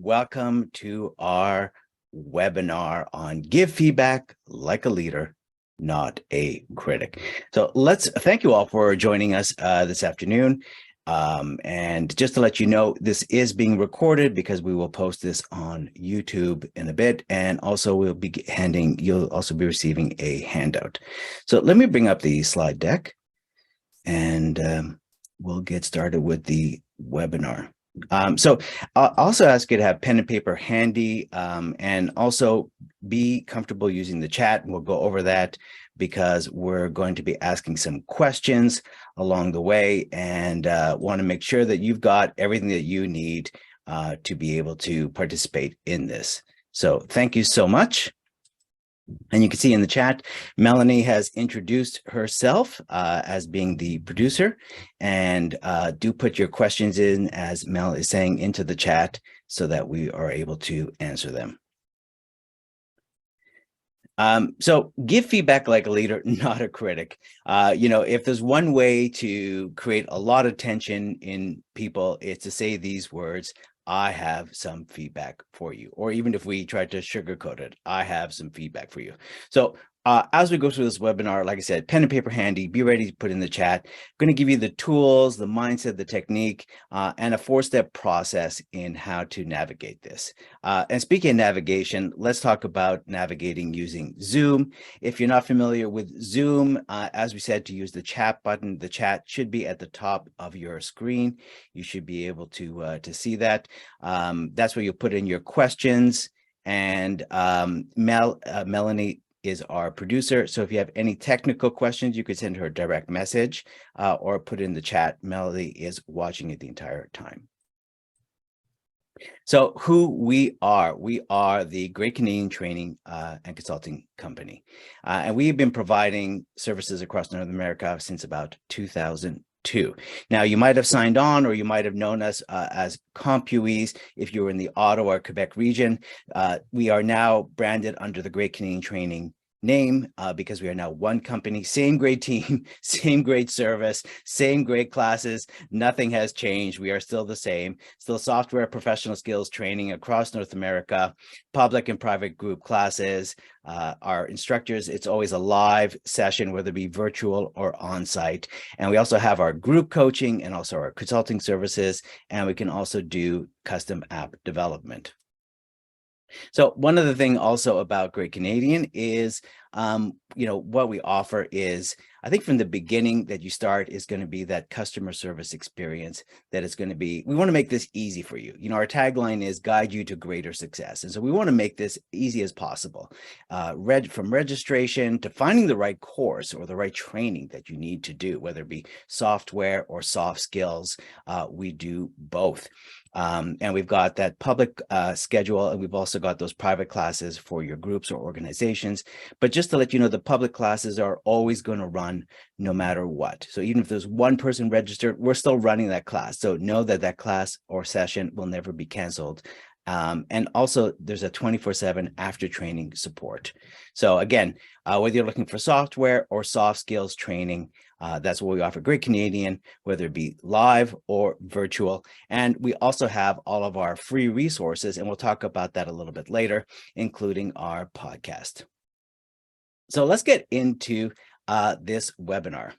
welcome to our webinar on Give Feedback Like a Leader, Not a Critic. So thank you all for joining us this afternoon. And just to let you know, this is being recorded because we will post this on YouTube in a bit. And also you'll also be receiving a handout. So let me bring up the slide deck and we'll get started with the webinar. So I'll also ask you to have pen and paper handy and also be comfortable using the chat. We'll go over that because we're going to be asking some questions along the way and want to make sure that you've got everything that you need to be able to participate in this. So thank you so much. And you can see in the chat, Melanie has introduced herself as being the producer, and do put your questions in, as Mel is saying, into the chat so that we are able to answer them. So give feedback like a leader, not a critic. If there's one way to create a lot of tension in people, it's to say these words: I have some feedback for you. Or even if we try to sugarcoat it, I have some feedback for you. So as we go through this webinar, like I said, pen and paper handy, be ready to put in the chat. I'm going to give you the tools, the mindset, the technique, and a 4-step process in how to navigate this. And speaking of navigation, let's talk about navigating using Zoom. If you're not familiar with Zoom, as we said, to use the chat button, the chat should be at the top of your screen. You should be able to see that. That's where you put in your questions. And Melanie is our producer. So if you have any technical questions, you could send her a direct message or put it in the chat. Melanie is watching it the entire time. So who we are the Great Canadian Training and Consulting Company. And we've been providing services across North America since about 2002. Now, you might have signed on or you might have known us as CompuEase if you were in the Ottawa or Quebec region. We are now branded under the Great Canadian Training name because we are now one company, same great team, same great service, same great classes. Nothing has changed. We are still the same, still software professional skills training across North America, public and private group classes. Our instructors, it's always a live session, whether it be virtual or on-site. And we also have our group coaching and also our consulting services, and we can also do custom app development. So one other thing also about Great Canadian is, what we offer is, I think from the beginning that you start is going to be that customer service experience that is going to be, we want to make this easy for you. Our tagline is guide you to greater success. And so we want to make this easy as possible, from registration to finding the right course or the right training that you need to do, whether it be software or soft skills. We do both. And we've got that public schedule, and we've also got those private classes for your groups or organizations. But just to let you know, the public classes are always going to run no matter what. So even if there's one person registered, we're still running that class. So know that that class or session will never be canceled. And also there's a 24/7 after training support. So again, whether you're looking for software or soft skills training, that's what we offer Great Canadian, whether it be live or virtual. And we also have all of our free resources, and we'll talk about that a little bit later, including our podcast. So let's get into this webinar.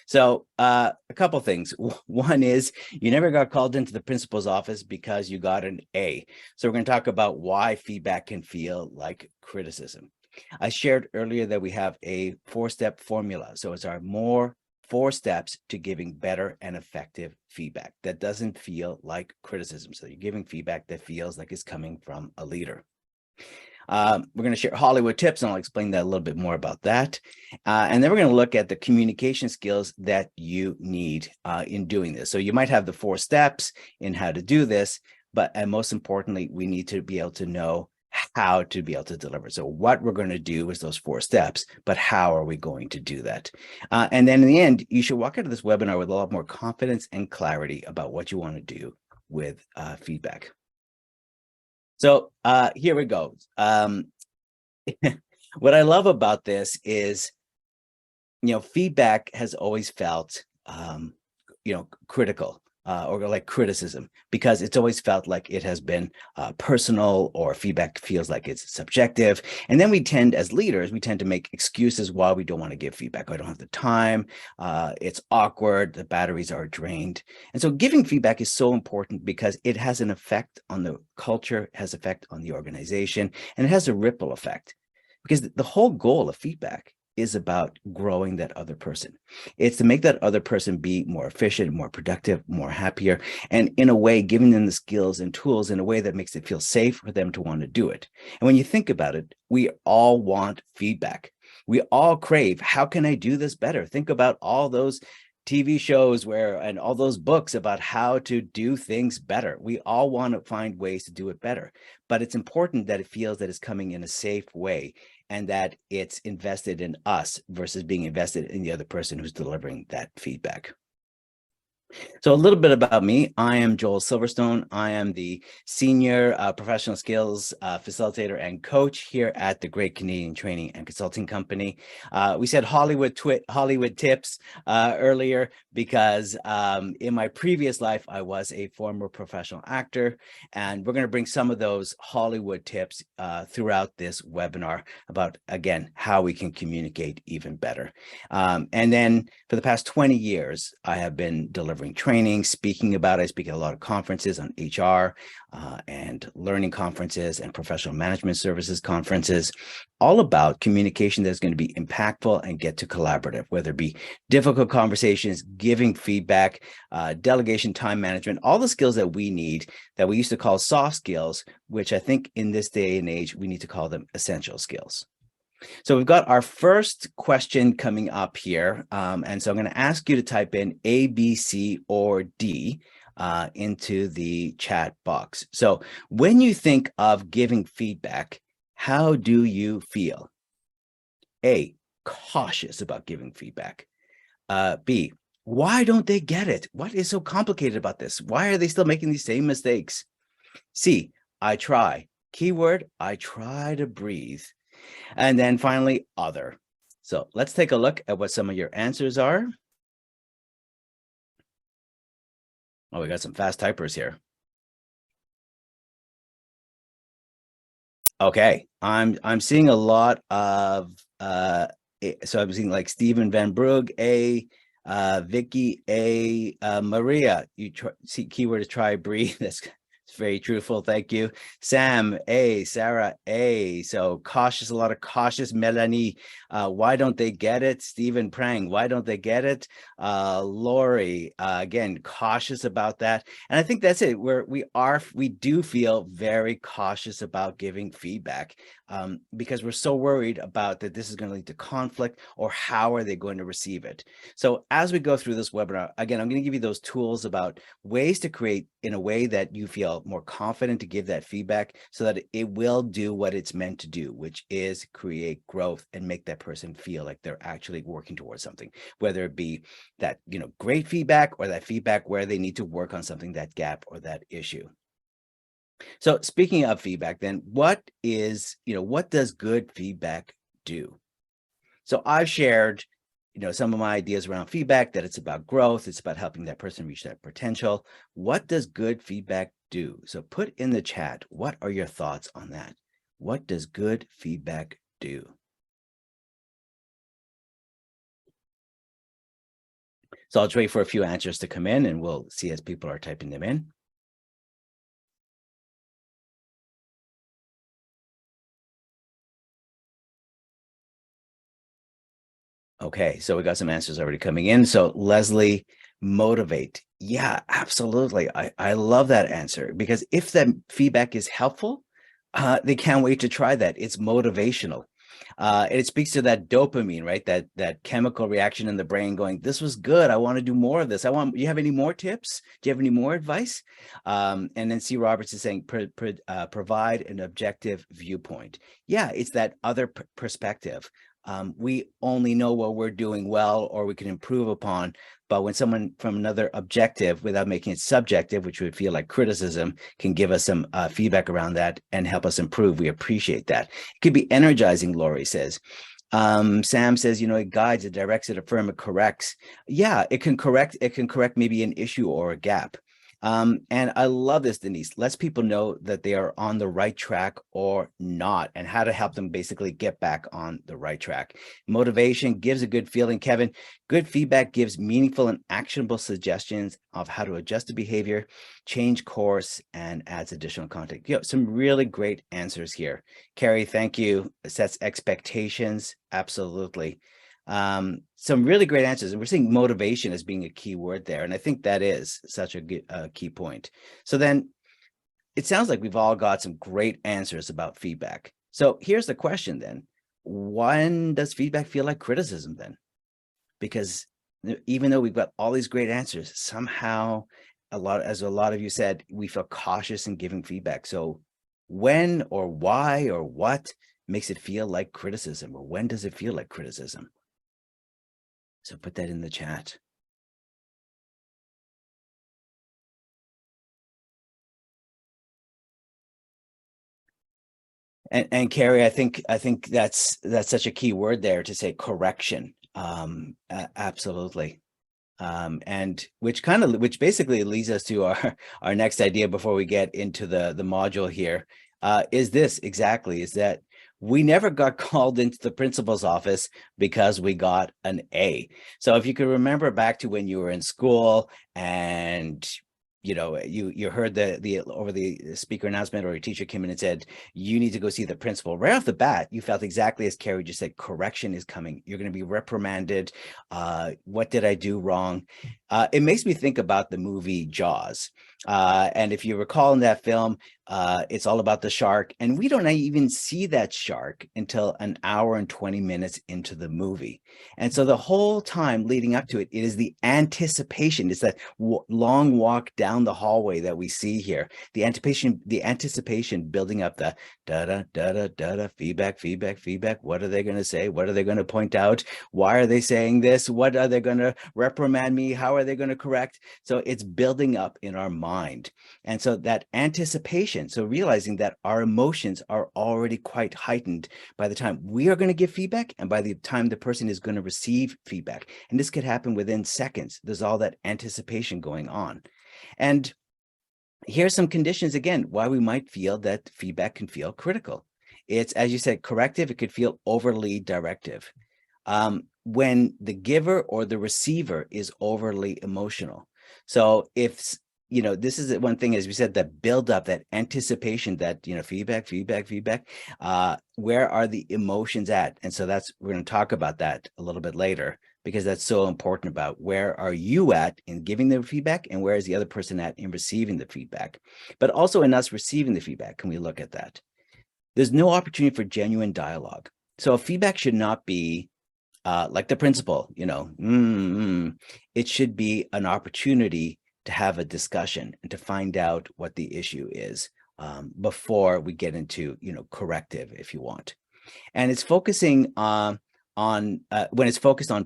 So a couple things. One is you never got called into the principal's office because you got an A. So we're going to talk about why feedback can feel like criticism. I shared earlier that we have a 4-step formula. So it's our 4 steps to giving better and effective feedback that doesn't feel like criticism. So you're giving feedback that feels like it's coming from a leader. We're going to share Hollywood tips, and I'll explain that a little bit more about that. And then we're going to look at the communication skills that you need in doing this. So you might have the 4 steps in how to do this, and most importantly, we need to be able to know how to be able to deliver. So what we're going to do is those 4 steps, but how are we going to do that? And then in the end, you should walk out of this webinar with a lot more confidence and clarity about what you want to do with feedback. So here we go. What I love about this is, feedback has always felt, critical. or like criticism, because it's always felt like it has been personal, or feedback feels like it's subjective. And then we tend, as leaders, we tend to make excuses why we don't want to give feedback. I don't have the time. It's awkward. The batteries are drained. And so giving feedback is so important because it has an effect on the culture, has effect on the organization, and it has a ripple effect. Because the whole goal of feedback is about growing that other person. It's to make that other person be more efficient, more productive, more happier, and in a way, giving them the skills and tools in a way that makes it feel safe for them to want to do it. And when you think about it, we all want feedback. We all crave, how can I do this better? Think about all those TV shows and all those books about how to do things better. We all want to find ways to do it better, but it's important that it feels that it's coming in a safe way, and that it's invested in us versus being invested in the other person who's delivering that feedback. So a little bit about me. I am Joel Silverstone. I am the senior professional skills facilitator and coach here at the Great Canadian Training and Consulting Company. We said Hollywood tips earlier because in my previous life, I was a former professional actor, and we're going to bring some of those Hollywood tips throughout this webinar about, again, how we can communicate even better. And then for the past 20 years, I have been delivering training, speaking about it. I speak at a lot of conferences on HR and learning conferences and professional management services conferences, all about communication that's going to be impactful and get to collaborative, whether it be difficult conversations, giving feedback, delegation, time management, all the skills that we need that we used to call soft skills, which I think in this day and age, we need to call them essential skills. So we've got our first question coming up here. And so I'm going to ask you to type in A, B, C, or D into the chat box. So when you think of giving feedback, how do you feel? A, cautious about giving feedback. B, why don't they get it? What is so complicated about this? Why are they still making these same mistakes? C, I try. Keyword, I try to breathe. And then finally, other. So let's take a look at what some of your answers are. Oh, we got some fast typers here. Okay, I'm seeing a lot of so I'm seeing like Stephen Van Brugge, A, Vicky, A, Maria, you see keyword is try breathe. That's very truthful. Thank you. Sam, A, Sarah, A. So cautious, a lot of cautious. Melanie, why don't they get it? Stephen Prang, why don't they get it? Lori, again, cautious about that. And I think that's it. We do feel very cautious about giving feedback because we're so worried about that this is going to lead to conflict, or how are they going to receive it? So as we go through this webinar, again, I'm going to give you those tools about ways to create in a way that you feel more confident to give that feedback, so that it will do what it's meant to do, which is create growth and make that person feel like they're actually working towards something, whether it be that, great feedback, or that feedback where they need to work on something, that gap or that issue. So speaking of feedback, then what does good feedback do? So I've shared some of my ideas around feedback, that it's about growth. It's about helping that person reach that potential. What does good feedback do? So put in the chat, what are your thoughts on that? What does good feedback do? So I'll just wait for a few answers to come in, and we'll see as people are typing them in. Okay, so we got some answers already coming in. So Leslie, motivate. Yeah, absolutely. I love that answer, because if that feedback is helpful, they can't wait to try that. It's motivational. It speaks to that dopamine, right? That chemical reaction in the brain going, this was good. I want to do more of this. You have any more tips? Do you have any more advice? And then C. Roberts is saying, provide an objective viewpoint. Yeah, it's that other perspective. We only know what we're doing well, or we can improve upon. But when someone from another objective, without making it subjective, which would feel like criticism, can give us some feedback around that and help us improve, we appreciate that. It could be energizing, Lori says. Sam says, it guides, it directs, it affirms, it corrects. Yeah, it can correct maybe an issue or a gap. And I love this, Denise. Lets people know that they are on the right track or not, and how to help them basically get back on the right track. Motivation gives a good feeling, Kevin. Good feedback gives meaningful and actionable suggestions of how to adjust the behavior, change course, and adds additional content. Some really great answers here. Carrie, thank you. Sets expectations. Absolutely. Some really great answers, and we're seeing motivation as being a key word there, and I think that is such a good key point. So then it sounds like we've all got some great answers about feedback. So here's the question then: when does feedback feel like criticism then? Because even though we've got all these great answers, somehow as a lot of you said, we feel cautious in giving feedback. So when or why or what makes it feel like criticism, or when does it feel like criticism? So put that in the chat. And Carrie, I think that's such a key word there, to say correction. Absolutely. And which basically leads us to our next idea before we get into the module here. Is that we never got called into the principal's office because we got an A. So if you could remember back to when you were in school and you heard the over the speaker announcement, or your teacher came in and said, you need to go see the principal. Right off the bat, you felt exactly as Carrie just said, correction is coming. You're going to be reprimanded. What did I do wrong? It makes me think about the movie Jaws. And if you recall in that film, it's all about the shark. And we don't even see that shark until an hour and 20 minutes into the movie. And so the whole time leading up to it, it is the anticipation. It's that long walk down the hallway that we see here. The anticipation building up, the da-da, feedback. What are they going to say? What are they going to point out? Why are they saying this? What are they going to reprimand me? How are they going to correct? So it's building up in our mind. And so that anticipation, so realizing that our emotions are already quite heightened by the time we are going to give feedback and by the time the person is going to receive feedback. And this could happen within seconds. There's all that anticipation going on. And here's some conditions, again, why we might feel that feedback can feel critical. It's, as you said, corrective. It could feel overly directive. When the giver or the receiver is overly emotional. So if, this is one thing, as we said, that build up, that anticipation, that, feedback, where are the emotions at? And so we're going to talk about that a little bit later, because that's so important, about where are you at in giving the feedback and where is the other person at in receiving the feedback. But also in us receiving the feedback, can we look at that? There's no opportunity for genuine dialogue. So feedback should not be like the principal, it should be an opportunity to have a discussion and to find out what the issue is before we get into, corrective, if you want. And it's focusing when it's focused on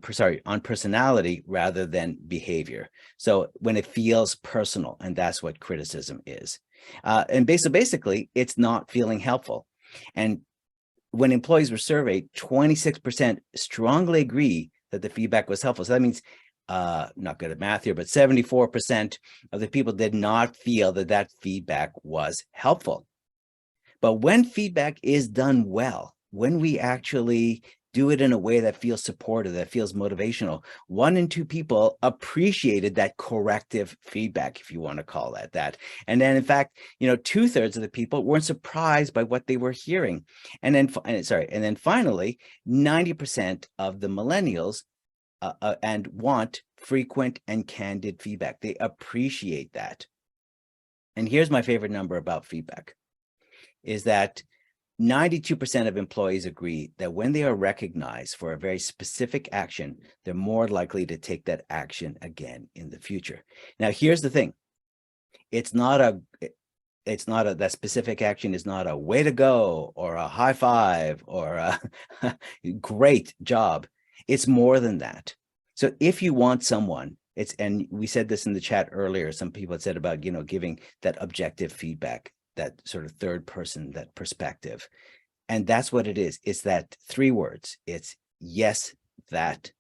personality rather than behavior. So when it feels personal, and that's what criticism is. And basically, it's not feeling helpful. And when employees were surveyed, 26% strongly agree that the feedback was helpful. So that means, not good at math here, but 74% of the people did not feel that feedback was helpful. But when feedback is done well, when we actually do it in a way that feels supportive, that feels motivational, 1 in 2 people appreciated that corrective feedback, if you want to call that. And then, in fact, 2/3 of the people weren't surprised by what they were hearing. And then finally, 90% of the millennials and want frequent and candid feedback. They appreciate that. And here's my favorite number about feedback, is that 92% of employees agree that when they are recognized for a very specific action, they're more likely to take that action again in the future. Now, here's the thing. That specific action is not a way to go or a high five or a great job. It's more than that. So if you want someone, and we said this in the chat earlier, some people had said about, giving that objective feedback, that sort of third person, that perspective. And that's what it is. It's that 3 words. It's yes, that,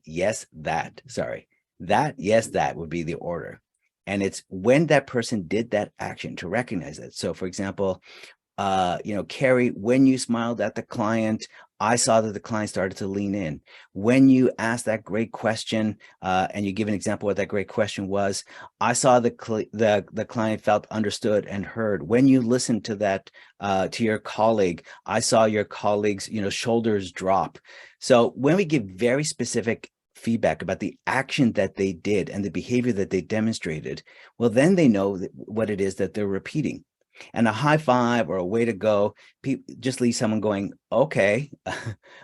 yes, that. Sorry. That would be the order. And it's when that person did that action to recognize it. So for example, Carrie, when you smiled at the client, I saw that the client started to lean in. When you asked that great question, and you give an example what that great question was, I saw the client felt understood and heard. When you listened to that, to your colleague, I saw your colleague's, shoulders drop. So when we give very specific feedback about the action that they did and the behavior that they demonstrated, well, then they know what it is that they're repeating. And a high five or a way to go just leaves someone going, okay.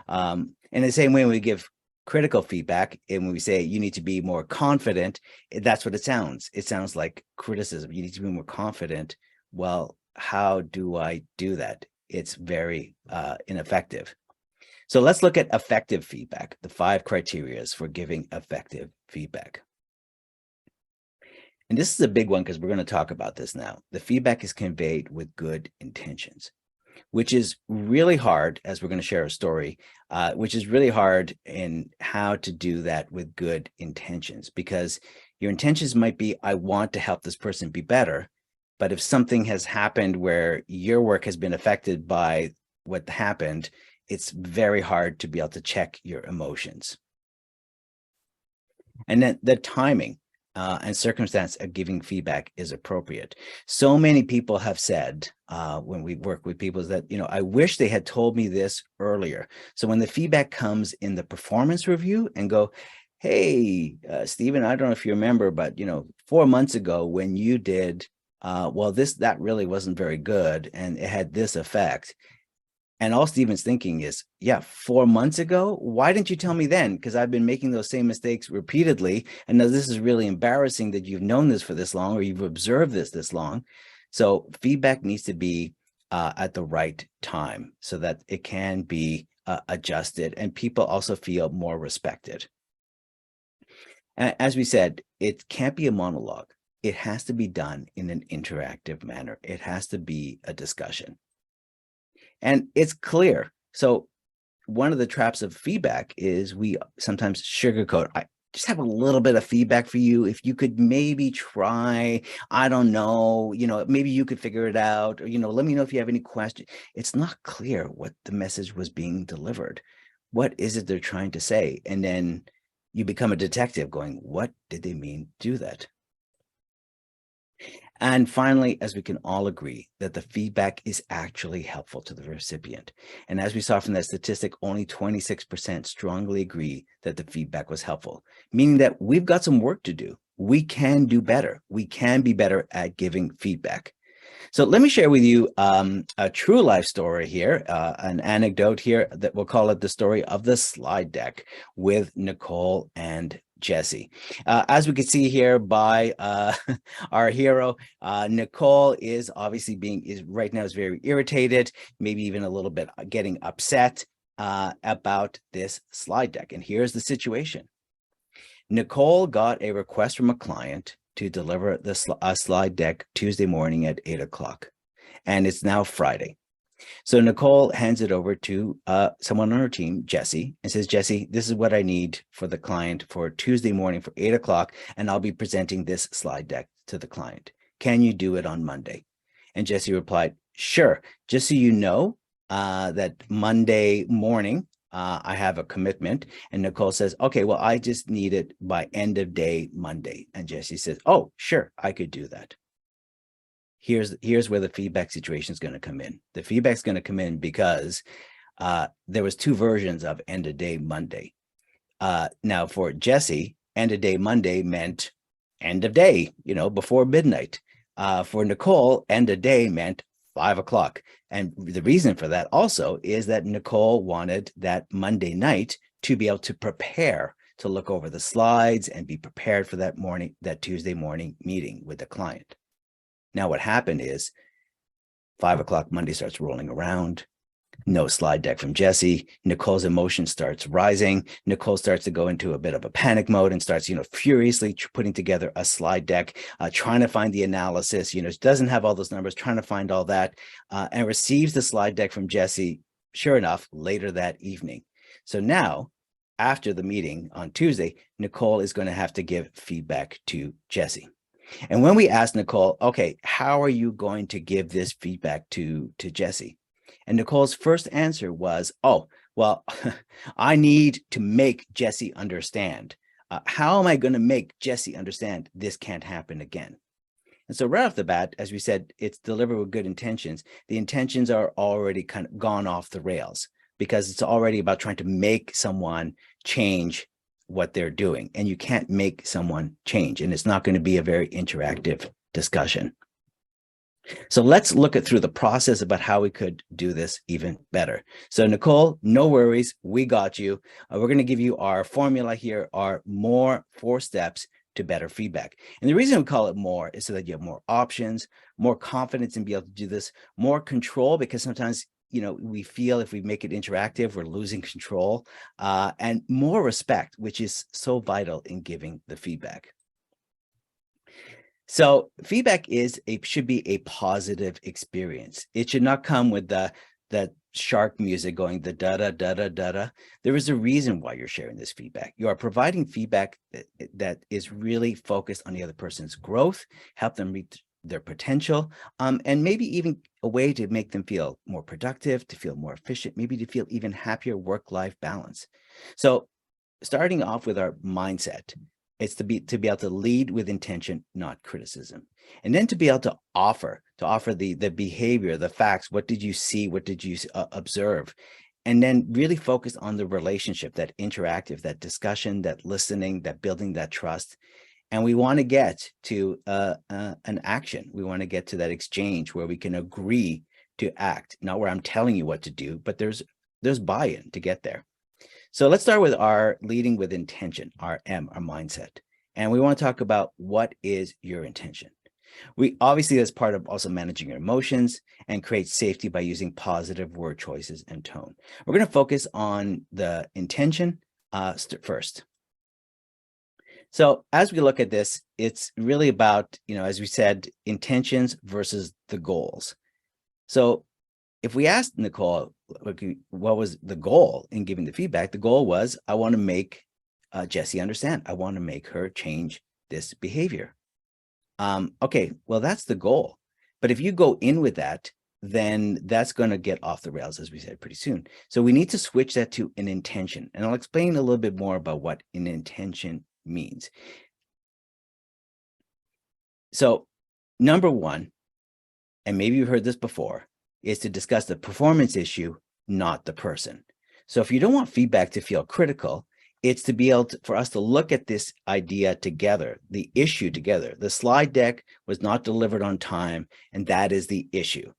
In the same way, when we give critical feedback and when we say you need to be more confident, that's what it sounds. It sounds like criticism. You need to be more confident. Well, how do I do that? It's very ineffective. So let's look at effective feedback, the 5 criteria for giving effective feedback. And this is a big one because we're going to talk about this now. The feedback is conveyed with good intentions, which is really hard, as we're going to share a story, which is really hard in how to do that with good intentions, because your intentions might be, I want to help this person be better. But if something has happened where your work has been affected by what happened, it's very hard to be able to check your emotions. And then the timing and circumstance of giving feedback is appropriate. So many people have said when we work with people is that, I wish they had told me this earlier. So when the feedback comes in the performance review and go, hey, Stephen, I don't know if you remember, but 4 months ago when you did, that really wasn't very good and it had this effect. And all Stephen's thinking is, yeah, 4 months ago, why didn't you tell me then? Because I've been making those same mistakes repeatedly. And now this is really embarrassing that you've known this for this long or you've observed this long. So feedback needs to be at the right time so that it can be adjusted and people also feel more respected. And as we said, it can't be a monologue. It has to be done in an interactive manner. It has to be a discussion. And it's clear. So one of the traps of feedback is we sometimes sugarcoat. I just have a little bit of feedback for you. If you could maybe try, I don't know, maybe you could figure it out, or, let me know if you have any questions. It's not clear what the message was being delivered. What is it they're trying to say? And then you become a detective going, what did they mean to do that? And finally, as we can all agree that the feedback is actually helpful to the recipient. And as we saw from that statistic, only 26% strongly agree that the feedback was helpful, meaning that we've got some work to do. We can do better. We can be better at giving feedback. So let me share with you a true life story here, an anecdote here that we'll call it the story of the slide deck with Nicole and Jesse. As we can see here by our hero, Nicole is obviously right now is very irritated, maybe even a little bit getting upset about this slide deck. And here's the situation. Nicole got a request from a client to deliver a slide deck Tuesday morning at 8 o'clock. And it's now Friday. So Nicole hands it over to someone on her team, Jesse, and says, Jesse, this is what I need for the client for Tuesday morning for 8 o'clock, and I'll be presenting this slide deck to the client. Can you do it on Monday? And Jesse replied, sure. Just so you know that Monday morning, I have a commitment. And Nicole says, okay, well, I just need it by end of day Monday. And Jesse says, oh, sure, I could do that. Here's where the feedback situation is going to come in. The feedback's going to come in because there was 2 versions of end of day Monday. Now for Jesse, end of day Monday meant end of day, before midnight. For Nicole, end of day meant 5 o'clock. And the reason for that also is that Nicole wanted that Monday night to be able to prepare to look over the slides and be prepared for that Tuesday morning meeting with the client. Now, what happened is 5 o'clock Monday starts rolling around. No slide deck from Jesse. Nicole's emotion starts rising. Nicole starts to go into a bit of a panic mode and starts, furiously putting together a slide deck, trying to find the analysis, doesn't have all those numbers, trying to find all that, and receives the slide deck from Jesse, sure enough, later that evening. So now after the meeting on Tuesday, Nicole is going to have to give feedback to Jesse. And when we asked Nicole, okay, how are you going to give this feedback to Jesse? And Nicole's first answer was, oh, well, I need to make Jesse understand. How am I going to make Jesse understand this can't happen again? And so right off the bat, as we said, it's delivered with good intentions. The intentions are already kind of gone off the rails because it's already about trying to make someone change what they're doing. And you can't make someone change, and it's not going to be a very interactive discussion. So let's look at through the process about how we could do this even better. So Nicole, no worries, we got you. We're going to give you our formula here, our 4 steps to better feedback. And the reason we call it more is so that you have more options, more confidence in being able to do this, more control, because sometimes we feel if we make it interactive, we're losing control, and more respect, which is so vital in giving the feedback. So feedback should be a positive experience. It should not come with the shark music going the da da da da da da. There is a reason why you're sharing this feedback. You are providing feedback that is really focused on the other person's growth, help them reach their potential, and maybe even a way to make them feel more productive, to feel more efficient, maybe to feel even happier work-life balance. So starting off with our mindset, it's to be able to lead with intention, not criticism. And then to be able to offer the behavior, the facts. What did you see? What did you observe? And then really focus on the relationship, that interactive, that discussion, that listening, that building that trust. And we want to get to an action. We want to get to that exchange where we can agree to act, not where I'm telling you what to do, but there's buy-in to get there. So let's start with our leading with intention, our M, our mindset. And we want to talk about what is your intention. We obviously, as part of also managing your emotions and create safety by using positive word choices and tone. We're going to focus on the intention first. So as we look at this, it's really about, as we said, intentions versus the goals. So if we asked Nicole, what was the goal in giving the feedback? The goal was, I want to make Jesse understand. I want to make her change this behavior. Okay, well, that's the goal. But if you go in with that, then that's going to get off the rails, as we said, pretty soon. So we need to switch that to an intention. And I'll explain a little bit more about what an intention means. So number one, and maybe you've heard this before, is to discuss the performance issue, not the person. So if you don't want feedback to feel critical, it's to be able for us to look at this idea together, the issue together. The slide deck was not delivered on time, and that is the issue.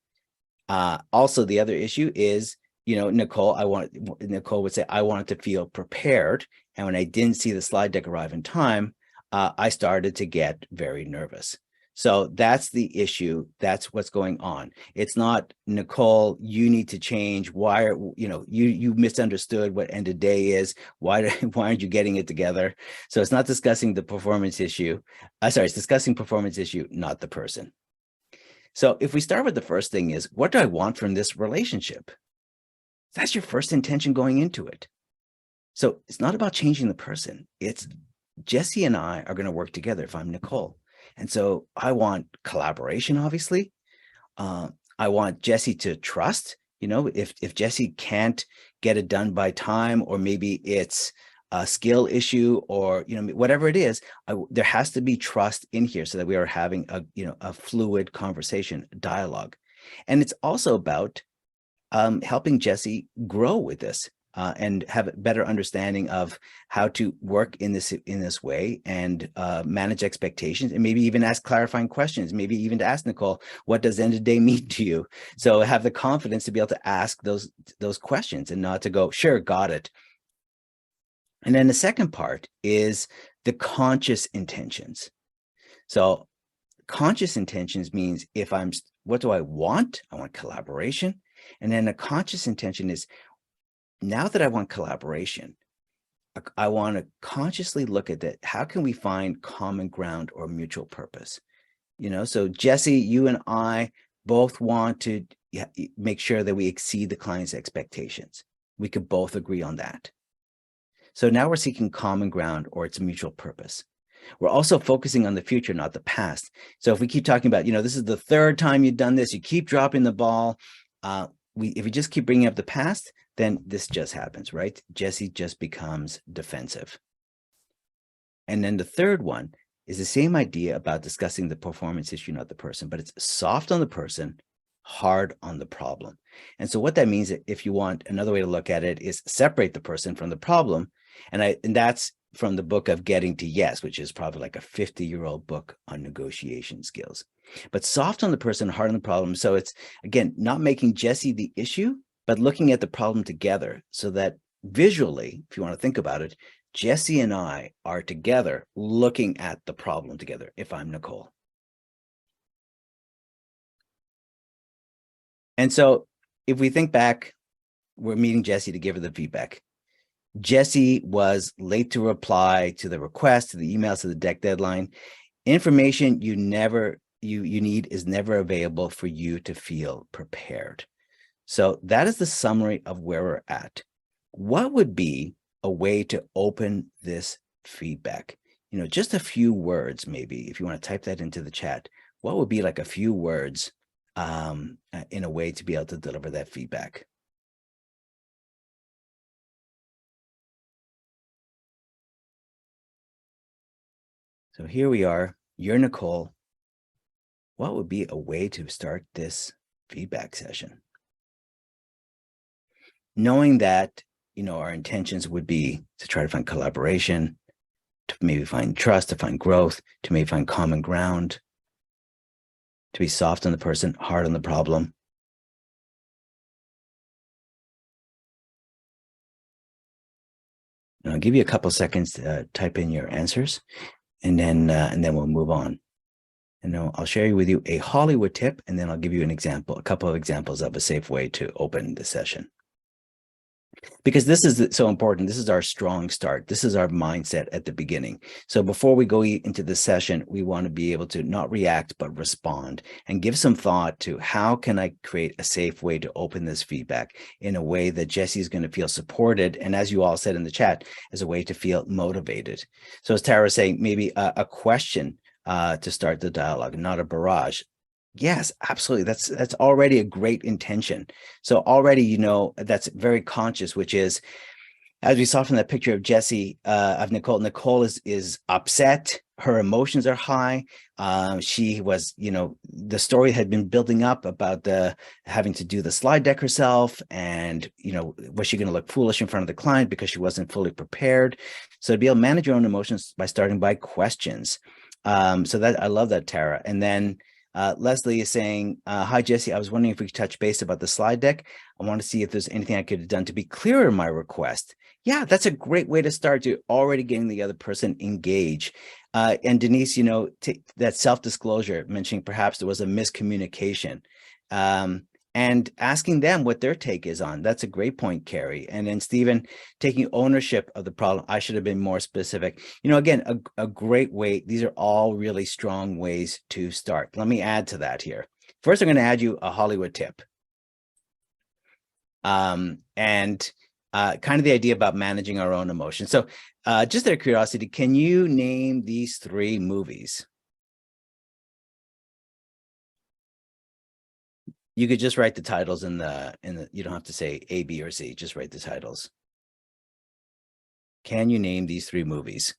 Also, the other issue is, Nicole would say, I wanted to feel prepared. And when I didn't see the slide deck arrive in time, I started to get very nervous. So that's the issue. That's what's going on. It's not, Nicole, you need to change. Why you misunderstood what end of day is. Why aren't you getting it together? So it's not discussing the performance issue. It's discussing performance issue, not the person. So if we start with the first thing is, what do I want from this relationship? That's your first intention going into it. So it's not about changing the person. It's Jesse and I are going to work together if I'm Nicole. And so I want collaboration, obviously. I want Jesse to trust, if Jesse can't get it done by time, or maybe it's a skill issue, or, whatever it is, there has to be trust in here so that we are having a fluid conversation, dialogue. And it's also about helping Jesse grow with this. And have a better understanding of how to work in this way, and manage expectations, and maybe even ask clarifying questions, maybe even to ask Nicole, what does end of day mean to you? So have the confidence to be able to ask those questions and not to go, sure, got it. And then the second part is the conscious intentions. So conscious intentions means what do I want? I want collaboration. And then a conscious intention is, now that I want collaboration, I want to consciously look at that. How can we find common ground or mutual purpose? So Jesse, you and I both want to make sure that we exceed the client's expectations. We could both agree on that. So now we're seeking common ground, or it's a mutual purpose. We're also focusing on the future, not the past. So if we keep talking about, this is the third time you've done this, you keep dropping the ball. If we just keep bringing up the past, then this just happens, right? Jesse just becomes defensive. And then the third one is the same idea about discussing the performance issue, not the person, but it's soft on the person, hard on the problem. And so what that means, if you want another way to look at it, is separate the person from the problem. And that's from the book of Getting to Yes, which is probably like a 50-year-old book on negotiation skills. But soft on the person, hard on the problem. So it's, again, not making Jesse the issue, but looking at the problem together, so that visually, if you want to think about it, Jesse and I are together looking at the problem together, if I'm Nicole. And so if we think back, we're meeting Jesse to give her the feedback. Jesse was late to reply to the request, to the emails, to the deck deadline. Information you need is never available for you to feel prepared. So that is the summary of where we're at. What would be a way to open this feedback? Just a few words, maybe, if you want to type that into the chat. What would be like a few words in a way to be able to deliver that feedback? So here we are, you're Nicole. What would be a way to start this feedback session? Knowing that, our intentions would be to try to find collaboration, to maybe find trust, to find growth, to maybe find common ground, to be soft on the person, hard on the problem. And I'll give you a couple seconds to type in your answers, and then we'll move on. And I'll share with you a Hollywood tip, and then I'll give you a couple of examples of a safe way to open the session. Because this is so important. This is our strong start. This is our mindset at the beginning. So before we go into the session, we want to be able to not react, but respond and give some thought to how can I create a safe way to open this feedback in a way that Jesse is going to feel supported. And as you all said in the chat, as a way to feel motivated. So as Tara was saying, maybe a question to start the dialogue, not a barrage. Yes, absolutely. That's already a great intention. So already, that's very conscious, which is, as we saw from that picture of Jesse, of Nicole, Nicole is upset. Her emotions are high. She was, the story had been building up about having to do the slide deck herself. And, was she going to look foolish in front of the client because she wasn't fully prepared? So to be able to manage your own emotions by starting by questions. So that, I love that, Tara. And then Leslie is saying, hi, Jesse, I was wondering if we could touch base about the slide deck. I want to see if there's anything I could have done to be clearer in my request. Yeah, that's a great way to start, to already getting the other person engaged. And Denise, that self-disclosure, mentioning perhaps there was a miscommunication. And asking them what their take is on. That's a great point, Carrie. And then Stephen, taking ownership of the problem. I should have been more specific. Again, a great way. These are all really strong ways to start. Let me add to that here. First, I'm going to add you a Hollywood tip. And kind of the idea about managing our own emotions. So just out of curiosity, can you name these 3 movies? You could just write the titles in the, you don't have to say A, B, or C, just write the titles. Can you name these 3 movies?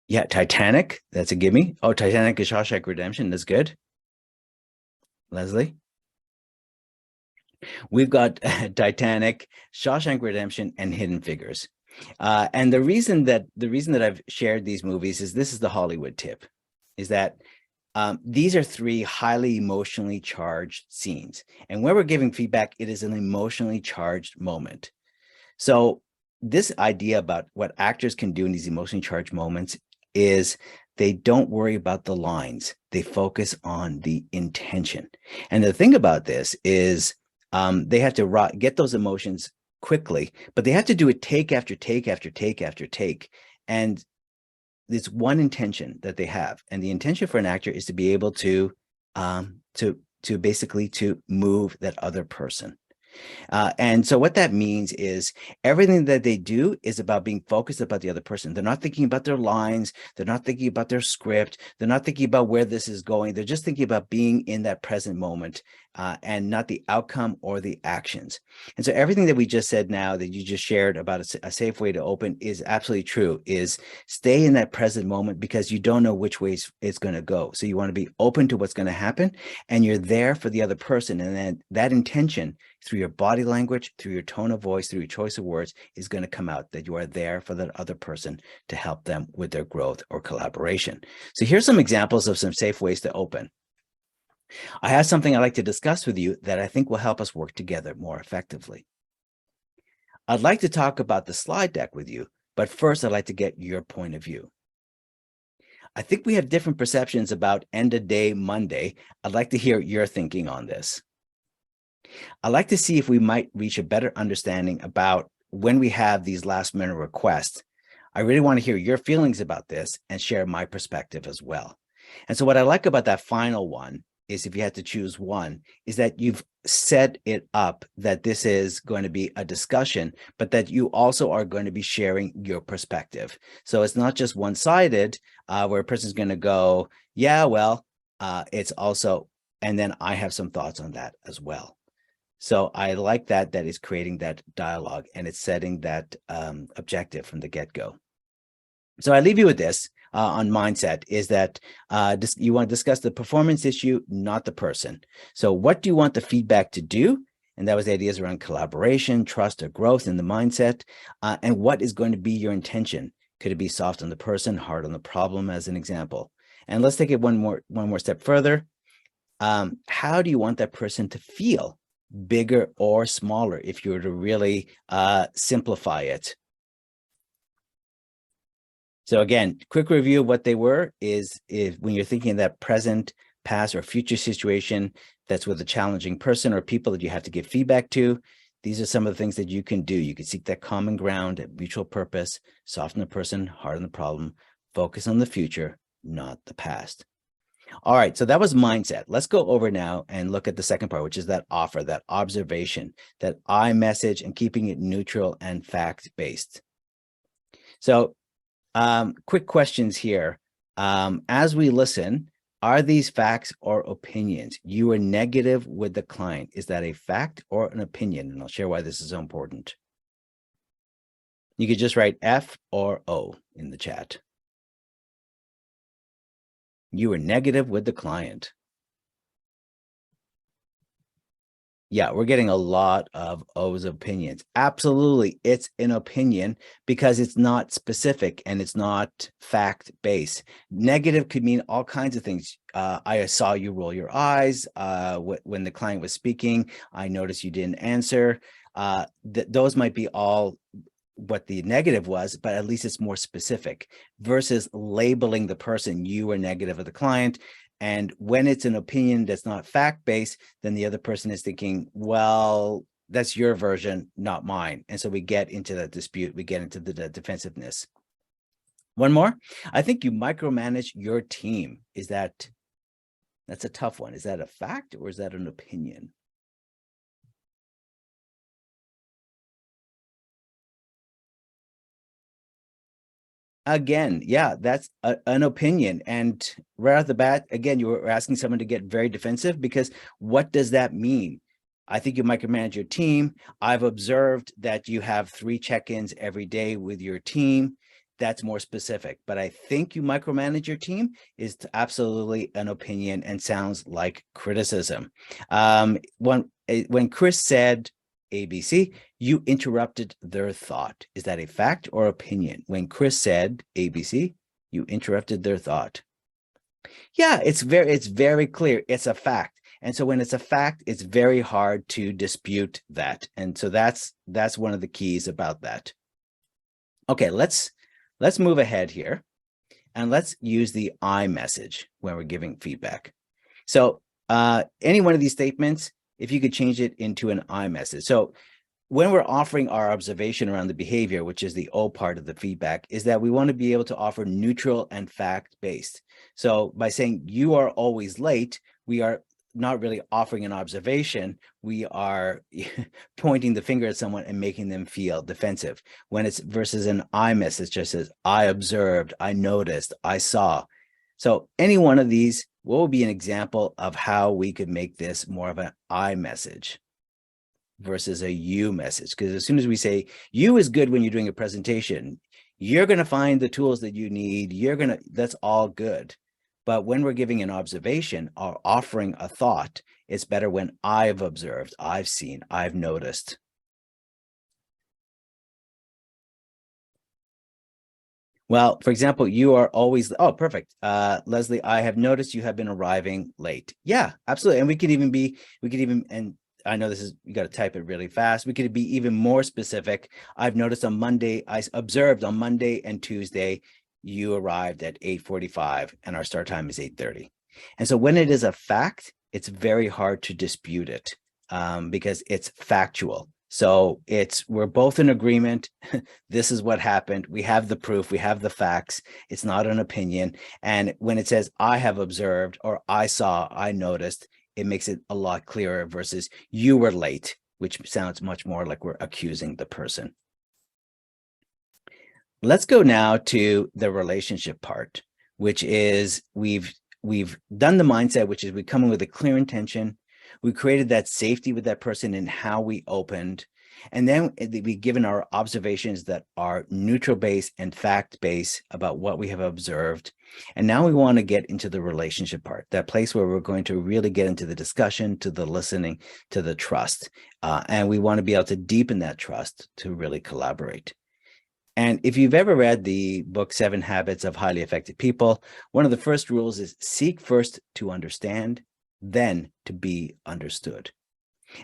Yeah, Titanic, that's a gimme. Oh, Titanic is Shawshank Redemption, that's good. Leslie? We've got Titanic, Shawshank Redemption, and Hidden Figures. And the reason that I've shared these movies is this is the Hollywood tip, is that these are 3 highly emotionally charged scenes. And when we're giving feedback, it is an emotionally charged moment. So this idea about what actors can do in these emotionally charged moments is they don't worry about the lines. They focus on the intention. And the thing about this is they have to get those emotions quickly, but they have to do it take after take after take after take. And it's one intention that they have. And the intention for an actor is to be able to to basically to move that other person. And so what that means is everything that they do is about being focused about the other person. They're not thinking about their lines. They're not thinking about their script. They're not thinking about where this is going. They're just thinking about being in that present moment and not the outcome or the actions. And so everything that we just said now that you just shared about a safe way to open is absolutely true, is stay in that present moment because you don't know which way it's going to go. So you want to be open to what's going to happen and you're there for the other person. And then that intention through your body language, through your tone of voice, through your choice of words is going to come out that you are there for that other person to help them with their growth or collaboration. So here's some examples of some safe ways to open. I have something I'd like to discuss with you that I think will help us work together more effectively. I'd like to talk about the slide deck with you, but first I'd like to get your point of view. I think we have different perceptions about end of day Monday. I'd like to hear your thinking on this. I'd like to see if we might reach a better understanding about when we have these last minute requests. I really want to hear your feelings about this and share my perspective as well. And so what I like about that final one is, if you had to choose one, is that you've set it up that this is going to be a discussion, but that you also are going to be sharing your perspective. So it's not just one-sided where a person's going to go, yeah, well, it's also, and then I have some thoughts on that as well. So I like that is creating that dialogue and it's setting that objective from the get-go. So I leave you with this on mindset, is that you want to discuss the performance issue, not the person. So what do you want the feedback to do? And that was the ideas around collaboration, trust, or growth in the mindset. And what is going to be your intention? Could it be soft on the person, hard on the problem, as an example? And let's take it one more step further. How do you want that person to feel, bigger or smaller, if you were to really simplify it? So again, quick review of what they were is, if when you're thinking of that present, past, or future situation that's with a challenging person or people that you have to give feedback to, these are some of the things that you can do. You can seek that common ground at mutual purpose, soften the person, harden the problem, focus on the future, not the past. All right, so that was mindset. Let's go over now and look at the second part, which is that offer, that observation, that I message, and keeping it neutral and fact-based. So quick questions here. As we listen, are these facts or opinions? You are negative with the client. Is that a fact or an opinion? And I'll share why this is so important. You could just write F or O in the chat. You are negative with the client. Yeah, we're getting a lot of O's opinions. Absolutely, it's an opinion because it's not specific and it's not fact-based. Negative could mean all kinds of things. I saw you roll your eyes when the client was speaking. I noticed you didn't answer. Those might be all what the negative was, but at least it's more specific versus labeling the person. You were negative of the client. And when it's an opinion that's not fact-based, then the other person is thinking, well, that's your version, not mine. And so we get into that dispute. We get into the defensiveness. One more. I think you micromanage your team. That's a tough one. Is that a fact or is that an opinion? Again, yeah, that's an opinion. And right off the bat, again, you were asking someone to get very defensive because what does that mean? I think you micromanage your team. I've observed that you have 3 check-ins every day with your team. That's more specific, but I think you micromanage your team is absolutely an opinion and sounds like criticism. When Chris said ABC, you interrupted their thought. Is that a fact or opinion? When Chris said ABC, you interrupted their thought. Yeah, it's very clear. It's a fact. And so when it's a fact, it's very hard to dispute that. And so that's one of the keys about that. Okay, let's move ahead here and let's use the I message when we're giving feedback. So any one of these statements, if you could change it into an I message. So when we're offering our observation around the behavior, which is the O part of the feedback, is that we want to be able to offer neutral and fact-based. So by saying you are always late, we are not really offering an observation. We are pointing the finger at someone and making them feel defensive. When it's versus an I message, just says, I observed, I noticed, I saw. So any one of these, what would be an example of how we could make this more of an I message versus a you message? Because as soon as we say you is good when you're doing a presentation, you're going to find the tools that you need. That's all good. But when we're giving an observation or offering a thought, it's better when I've observed, I've seen, I've noticed. Well, for example, you are always, oh, perfect. Leslie, I have noticed you have been arriving late. Yeah, absolutely. And we could even, and I know this is, you got to type it really fast. We could be even more specific. I've noticed on Monday, I observed on Monday and Tuesday, you arrived at 8:45 and our start time is 8:30. And so when it is a fact, it's very hard to dispute it because it's factual. So we're both in agreement. This is what happened. We have the proof. We have the facts. It's not an opinion. And when it says I have observed or I saw, I noticed, it makes it a lot clearer versus you were late, which sounds much more like we're accusing the person. Let's go now to the relationship part, which is we've done the mindset, which is we come in with a clear intention. We created that safety with that person in how we opened. And then we've given our observations that are neutral-based and fact-based about what we have observed. And now we want to get into the relationship part, that place where we're going to really get into the discussion, to the listening, to the trust. And we want to be able to deepen that trust to really collaborate. And if you've ever read the book, 7 Habits of Highly Effective People, one of the first rules is seek first to understand, then to be understood.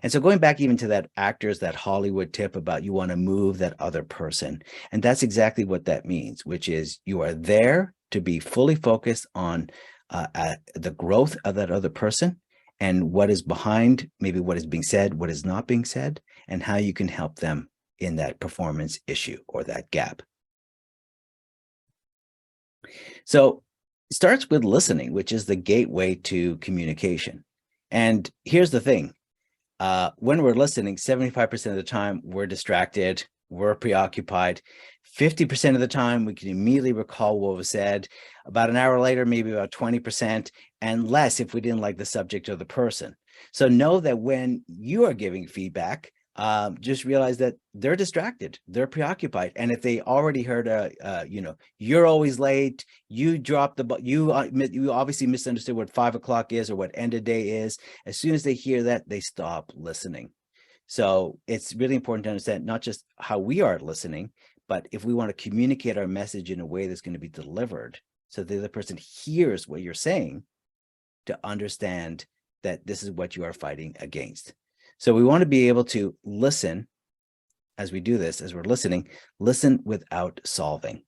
And so going back even to that that Hollywood tip about you want to move that other person. And that's exactly what that means, which is you are there to be fully focused on the growth of that other person and what is behind, maybe what is being said, what is not being said, and how you can help them in that performance issue or that gap. So it starts with listening, which is the gateway to communication. And here's the thing. When we're listening, 75% of the time we're distracted, we're preoccupied. 50% of the time we can immediately recall what was said. About an hour later, maybe about 20%, and less if we didn't like the subject or the person. So know that when you are giving feedback, just realize that they're distracted, they're preoccupied. And if they already heard, you're always late, you dropped the, you obviously misunderstood what 5 o'clock is or what end of day is. As soon as they hear that, they stop listening. So it's really important to understand not just how we are listening, but if we want to communicate our message in a way that's going to be delivered so the other person hears what you're saying, to understand that this is what you are fighting against. So we want to be able to listen as we do this, as we're listening, listen without solving.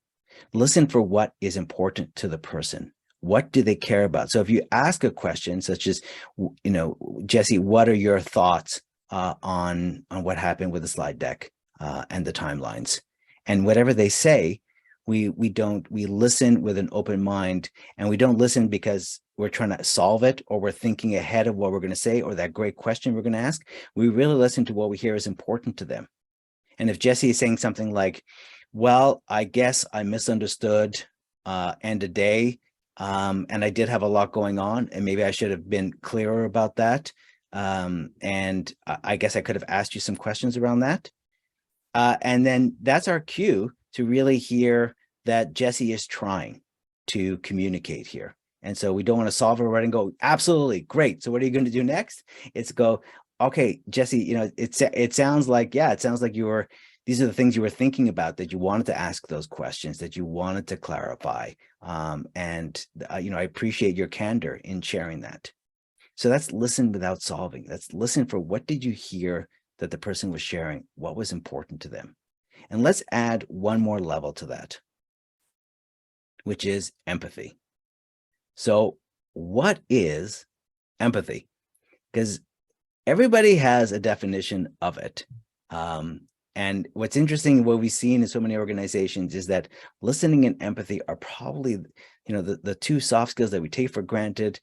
Listen for what is important to the person. What do they care about? So if you ask a question such as, Jesse, what are your thoughts on what happened with the slide deck and the timelines? And whatever they say, we listen with an open mind, and we don't listen because we're trying to solve it or we're thinking ahead of what we're going to say or that great question we're going to ask. We really listen to what we hear is important to them. And if Jesse is saying something like, well, I guess I misunderstood end of day, and I did have a lot going on, and maybe I should have been clearer about that. And I guess I could have asked you some questions around that. And then that's our cue to really hear that Jesse is trying to communicate here. And so we don't want to solve it right and go, absolutely, great. So what are you going to do next? It's go, okay, Jesse, it sounds like, these are the things you were thinking about, that you wanted to ask those questions, that you wanted to clarify. I appreciate your candor in sharing that. So that's listen without solving. That's listen for what did you hear that the person was sharing, what was important to them. And let's add one more level to that, which is empathy. So what is empathy? Because everybody has a definition of it. And what's interesting, what we've seen in so many organizations is that listening and empathy are probably, the two soft skills that we take for granted.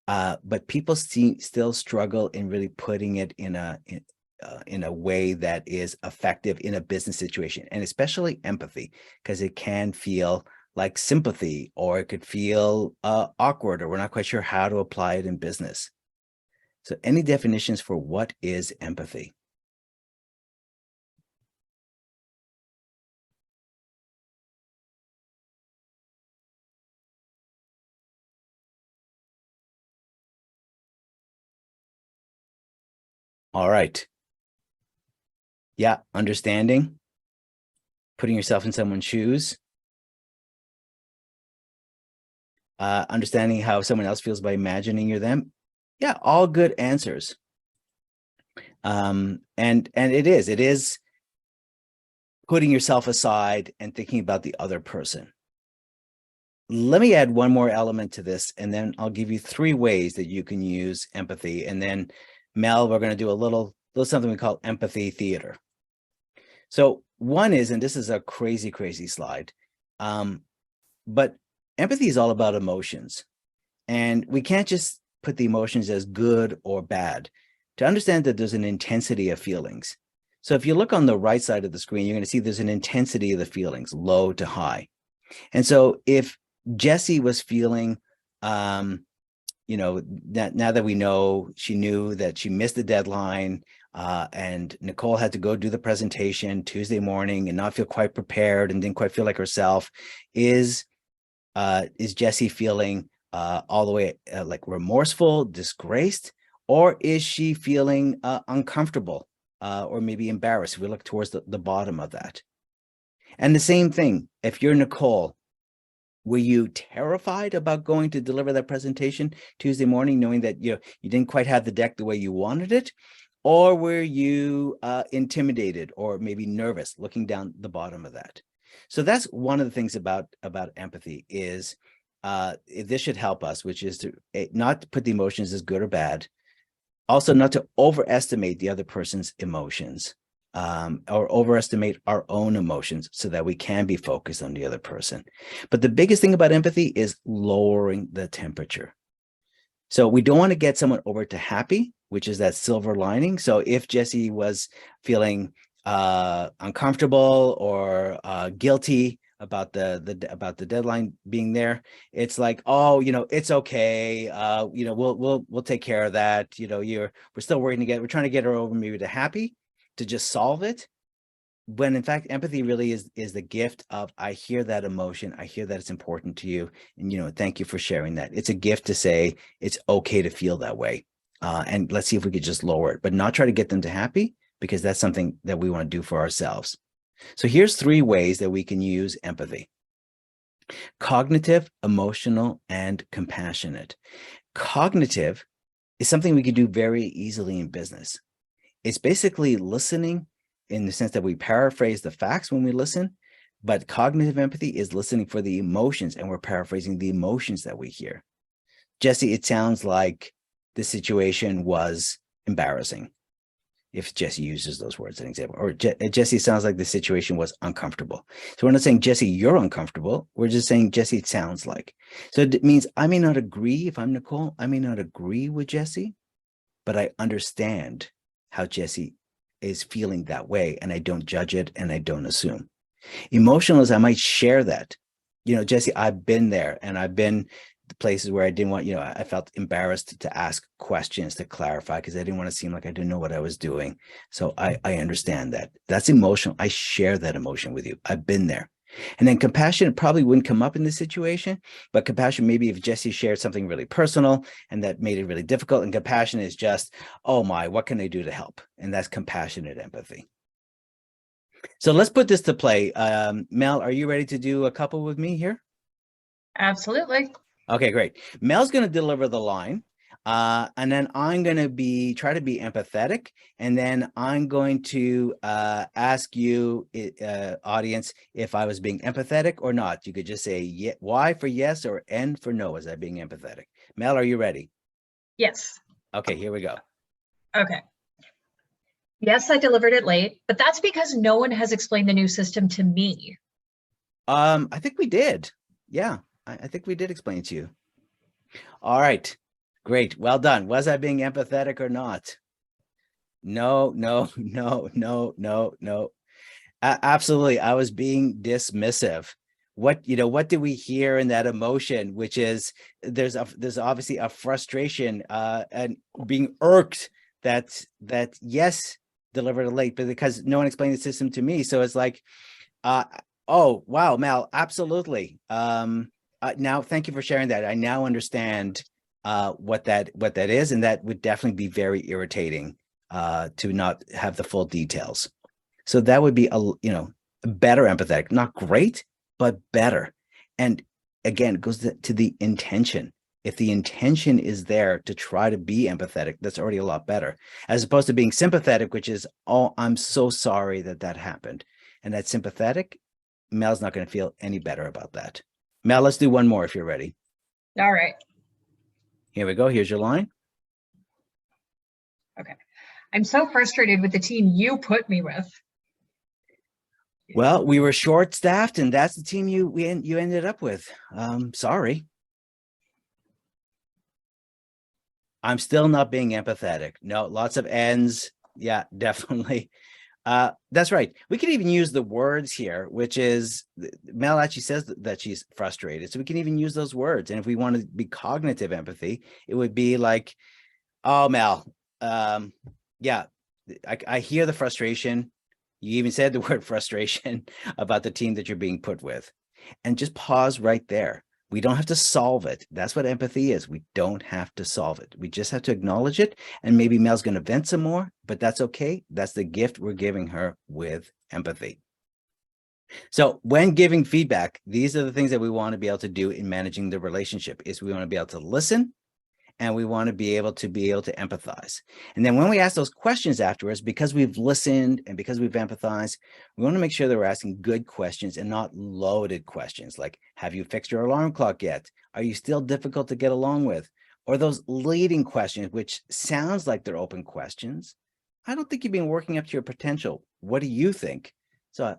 but people still struggle in really putting it in a way that is effective in a business situation, and especially empathy, because it can feel like sympathy, or it could feel awkward, or we're not quite sure how to apply it in business. So any definitions for what is empathy? All right. Yeah, understanding, putting yourself in someone's shoes, understanding how someone else feels by imagining you're them. Yeah, all good answers. And it is putting yourself aside and thinking about the other person. Let me add one more element to this, and then I'll give you 3 ways that you can use empathy. And then, Mel, we're going to do a little something we call empathy theater. So one is, and this is a crazy, crazy slide, but empathy is all about emotions. And we can't just put the emotions as good or bad. To understand that there's an intensity of feelings. So if you look on the right side of the screen, you're going to see there's an intensity of the feelings, low to high. And so if Jessie was feeling, that now that we know, she knew that she missed the deadline, and Nicole had to go do the presentation Tuesday morning and not feel quite prepared and didn't quite feel like herself. Is Jessie feeling all the way like remorseful, disgraced, or is she feeling uncomfortable or maybe embarrassed? If we look towards the bottom of that. And the same thing, if you're Nicole, were you terrified about going to deliver that presentation Tuesday morning, knowing that you didn't quite have the deck the way you wanted it? Or were you intimidated or maybe nervous, looking down the bottom of that? So that's one of the things about empathy is this should help us, which is to not to put the emotions as good or bad. Also, not to overestimate the other person's emotions, or overestimate our own emotions, so that we can be focused on the other person. But the biggest thing about empathy is lowering the temperature. So we don't want to get someone over to happy, which is that silver lining. So if Jessie was feeling uncomfortable or guilty about the deadline being there, it's like, oh, it's okay, we'll take care of that, we're still we're trying to get her over maybe to happy, to just solve it. When in fact, empathy really is the gift of, I hear that emotion, I hear that it's important to you, and thank you for sharing that. It's a gift to say it's okay to feel that way, and let's see if we could just lower it, but not try to get them to happy, because that's something that we want to do for ourselves. So here's 3 ways that we can use empathy: cognitive, emotional, and compassionate. Cognitive is something we can do very easily in business. It's basically listening in the sense that we paraphrase the facts when we listen, but cognitive empathy is listening for the emotions, and we're paraphrasing the emotions that we hear. Jessie, it sounds like the situation was embarrassing, if Jessie uses those words as an example. Or Jessie, sounds like the situation was uncomfortable. So we're not saying, Jessie, you're uncomfortable. We're just saying, Jessie, it sounds like. So it means I may not agree. If I'm Nicole, I may not agree with Jessie, but I understand how Jessie is feeling that way, and I don't judge it, and I don't assume. Emotional is I might share that. Jessie, I've been there, and I've been the places where I didn't want, I felt embarrassed to ask questions to clarify, because I didn't want to seem like I didn't know what I was doing. So I understand that. That's emotional. I share that emotion with you. I've been there. And then compassion probably wouldn't come up in this situation, but compassion, maybe if Jessie shared something really personal and that made it really difficult, and compassion is just, oh my, what can I do to help? And that's compassionate empathy. So let's put this to play. Mel, are you ready to do a couple with me here? Absolutely. Okay, great. Mel's going to deliver the line, and then I'm going to try to be empathetic, and then I'm going to ask you, audience, if I was being empathetic or not. You could just say Y for yes or N for no. Is that being empathetic? Mel, are you ready? Yes. Okay, here we go. Okay. Yes, I delivered it late, but that's because no one has explained the new system to me. I think we did. Yeah, I think we did explain it to you. All right. Great. Well done. Was I being empathetic or not? No, no, no, no, no, no. Absolutely. I was being dismissive. What do we hear in that emotion, which is there's obviously a frustration and being irked that yes, delivered late, but because no one explained the system to me. So it's like, uh, oh, wow, Mel, absolutely. Now, thank you for sharing that. I now understand what that is, and that would definitely be very irritating to not have the full details. So that would be better empathetic, not great, but better. And again, it goes to the intention. If the intention is there to try to be empathetic, that's already a lot better, as opposed to being sympathetic, which is, oh, I'm so sorry that happened. And that sympathetic, Mel's not going to feel any better about that. Mel, let's do one more if you're ready. All right. Here we go. Here's your line. Okay. I'm so frustrated with the team you put me with. Well, we were short-staffed, and that's the team you ended up with. Sorry. I'm still not being empathetic. No, lots of ends. Yeah, definitely. That's right. We can even use the words here, which is Mel actually says that she's frustrated. So we can even use those words. And if we want to be cognitive empathy, it would be like, oh, Mel, yeah, I hear the frustration. You even said the word frustration about the team that you're being put with. And just pause right there. We don't have to solve it. That's what empathy is. We don't have to solve it. We just have to acknowledge it. And maybe Mel's going to vent some more, but that's okay. That's the gift we're giving her with empathy. So when giving feedback, these are the things that we want to be able to do in managing the relationship. Is we want to be able to listen, and we want to be able to empathize. And then when we ask those questions afterwards, because we've listened and because we've empathized, we want to make sure that we're asking good questions and not loaded questions like, have you fixed your alarm clock yet? Are you still difficult to get along with? Or those leading questions, which sounds like they're open questions. I don't think you've been working up to your potential. What do you think? So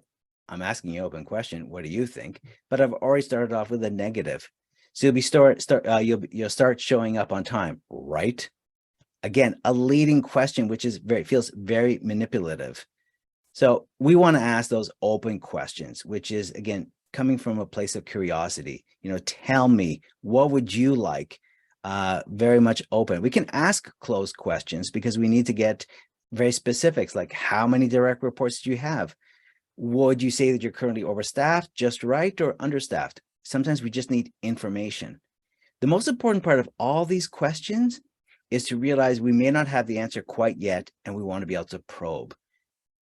I'm asking you an open question. What do you think? But I've already started off with a negative. So you'll start showing up on time, right? Again, a leading question, which is feels very manipulative. So we want to ask those open questions, which is again coming from a place of curiosity. Tell me, what would you like? Very much open. We can ask closed questions because we need to get very specifics, like how many direct reports do you have? Would you say that you're currently overstaffed, just right, or understaffed? Sometimes we just need information. The most important part of all these questions is to realize we may not have the answer quite yet, and we want to be able to probe.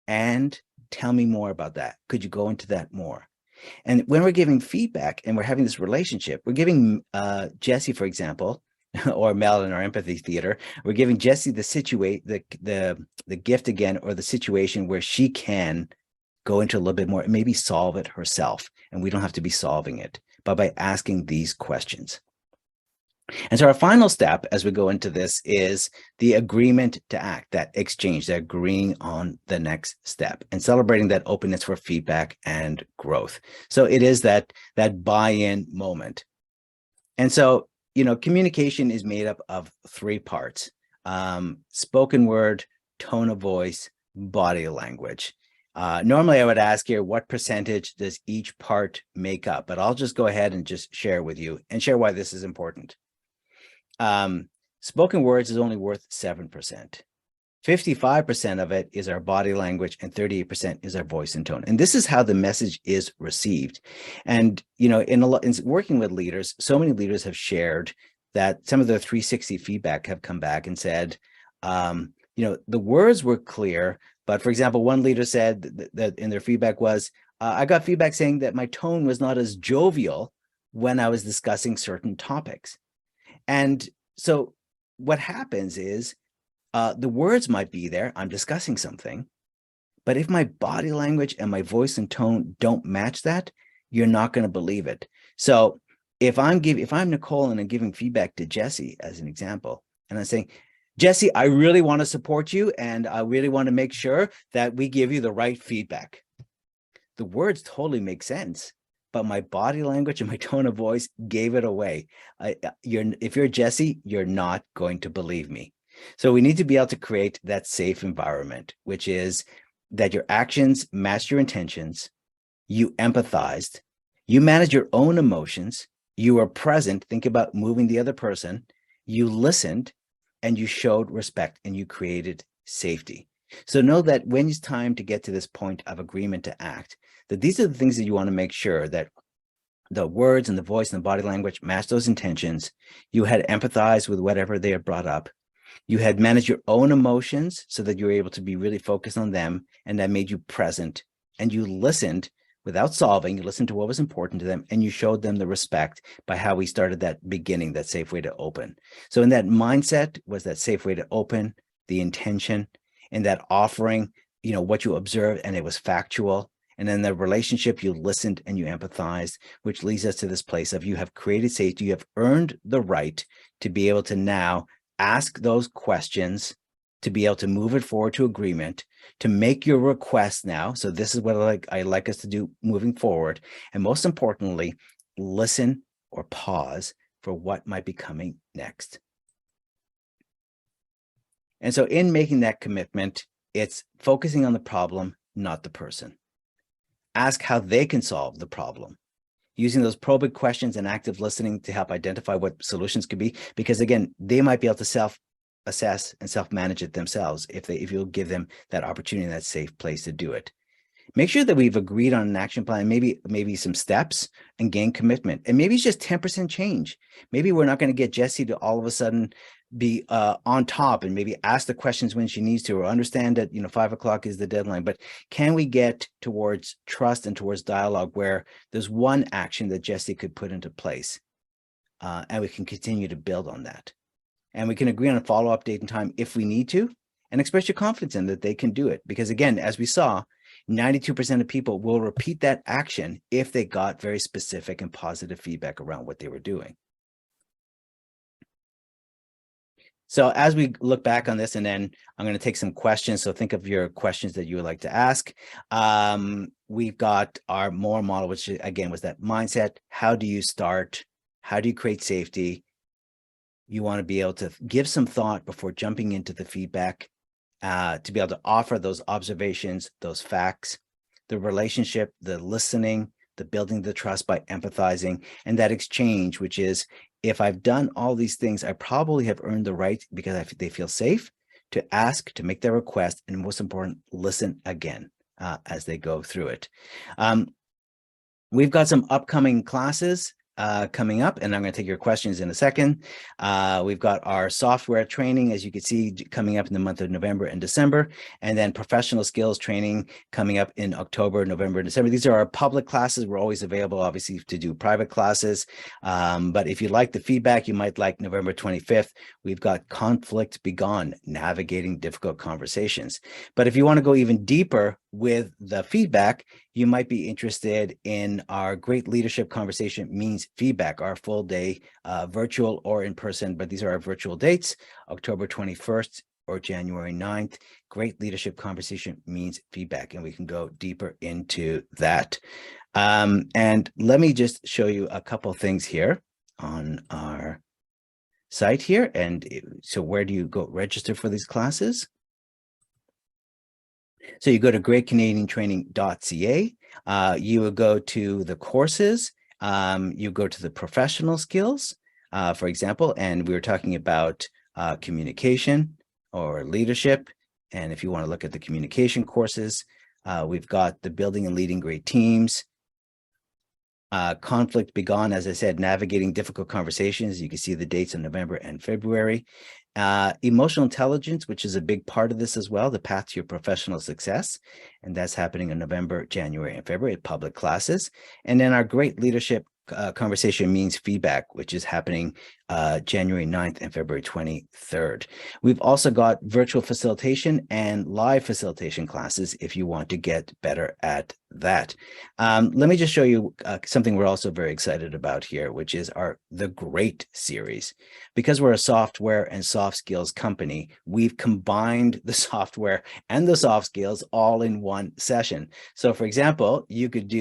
And tell me more about that. Could you go into that more? And when we're giving feedback and we're having this relationship, we're giving Jessie, for example, or Mel in our empathy theater, we're giving Jessie the gift again, or the situation where she can go into a little bit more and maybe solve it herself. And we don't have to be solving it, but by asking these questions. And so our final step as we go into this is the agreement to act, that exchange, that agreeing on the next step and celebrating that openness for feedback and growth. So it is that buy-in moment. And so, communication is made up of three parts: spoken word, tone of voice, body language. Normally I would ask here, what percentage does each part make up? But I'll just go ahead and just share with you and share why this is important. Spoken words is only worth 7%. 55% of it is our body language, and 38% is our voice and tone. And this is how the message is received. And, in working with leaders, so many leaders have shared that some of their 360 feedback have come back and said, the words were clear, but for example, one leader said that in their feedback was, I got feedback saying that my tone was not as jovial when I was discussing certain topics. And so what happens is the words might be there, I'm discussing something, but if my body language and my voice and tone don't match that, you're not going to believe it. So if I'm Nicole and I'm giving feedback to Jessie as an example, and I'm saying, Jessie, I really want to support you, and I really want to make sure that we give you the right feedback. The words totally make sense, but my body language and my tone of voice gave it away. If you're Jesse, you're not going to believe me. So we need to be able to create that safe environment, which is that your actions match your intentions, you empathized, you manage your own emotions, you were present, think about moving the other person, you listened, and you showed respect, and you created safety. So know that when it's time to get to this point of agreement to act, that these are the things that you want to make sure that the words and the voice and the body language match those intentions. You had empathized with whatever they had brought up. You had managed your own emotions so that you were able to be really focused on them, and that made you present. And you listened without solving. You listened to what was important to them, and you showed them the respect by how we started that beginning, that safe way to open. So in that mindset was that safe way to open, the intention, and that offering, what you observed, and it was factual. And then the relationship, you listened and you empathized, which leads us to this place of you have created safety. You have earned the right to be able to now ask those questions, to be able to move it forward to agreement, to make your request now. So this is what I like us to do moving forward. And most importantly, listen or pause for what might be coming next. And so in making that commitment, it's focusing on the problem, not the person. Ask how they can solve the problem, using those probing questions and active listening to help identify what solutions could be, because again, they might be able to self-assess and self-manage it themselves if you'll give them that opportunity, that safe place to do it. Make sure that we've agreed on an action plan, maybe some steps, and gain commitment. And maybe it's just 10% change. Maybe we're not going to get Jessie to all of a sudden be on top and maybe ask the questions when she needs to, or understand that 5 o'clock is the deadline. But can we get towards trust and towards dialogue where there's one action that Jessie could put into place, and we can continue to build on that, and we can agree on a follow-up date and time if we need to, and express your confidence in that they can do it. Because again, as we saw, 92% of people will repeat that action if they got very specific and positive feedback around what they were doing. So as we look back on this, and then I'm going to take some questions. So think of your questions that you would like to ask. We've got our MORE model, which again was that mindset. How do you start? How do you create safety? You want to be able to give some thought before jumping into the feedback, to be able to offer those observations, those facts, the relationship, the listening, the building the trust by empathizing, and that exchange, which is, if I've done all these things, I probably have earned the right, because they feel safe, to ask, to make their request, and most important, listen again as they go through it. We've got some upcoming classes coming up, and I'm going to take your questions in a second. We've got our software training, as you can see, coming up in the month of November and December, and then professional skills training coming up in October, November, and December. These are our public classes. We're always available, obviously, to do private classes. But if you like the feedback, you might like November 25th. We've got Conflict Begone, Navigating Difficult Conversations. But if you want to go even deeper with the feedback, you might be interested in our Great Leadership Conversation Means Feedback, our full day, virtual or in person, but these are our virtual dates, October 21st or January 9th. Great Leadership Conversation Means Feedback, and we can go deeper into that. And let me just show you a couple things here on our site here. And so where do you go register for these classes? So you go to greatcanadiantraining.ca, you will go to the courses, you go to the professional skills, for example, and we were talking about communication or leadership. And if you want to look at the communication courses, we've got the building and leading great teams, Conflict Begone, as I said, navigating difficult conversations. You can see the dates in November and February. Emotional intelligence, which is a big part of this as well, the path to your professional success. And that's happening in November, January, and February, public classes. And then our Great Leadership Conversation Means Feedback, which is happening January 9th and February 23rd. We've also got virtual facilitation and live facilitation classes if you want to get better at that. Let me just show you something we're also very excited about here, which is the GREAT series. Because we're a software and soft skills company, we've combined the software and the soft skills all in one session. So for example, you could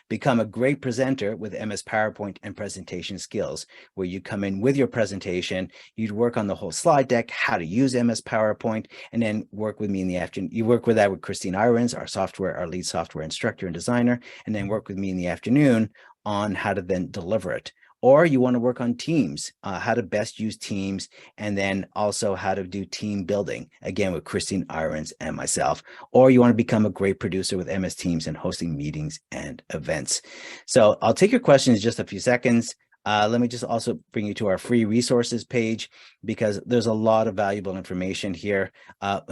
become a great presenter with MS PowerPoint and presentation skills, where you come in with your presentation, you'd work on the whole slide deck, how to use MS PowerPoint, and then work with me in the afternoon. You work with that with Christine Irons, our lead software instructor and designer, and then work with me in the afternoon on how to then deliver it. Or you want to work on Teams, how to best use Teams, and then also how to do team building, again, with Christine Irons and myself. Or you want to become a great producer with MS Teams and hosting meetings and events. So I'll take your questions in just a few seconds. Let me just also bring you to our free resources page, because there's a lot of valuable information here. A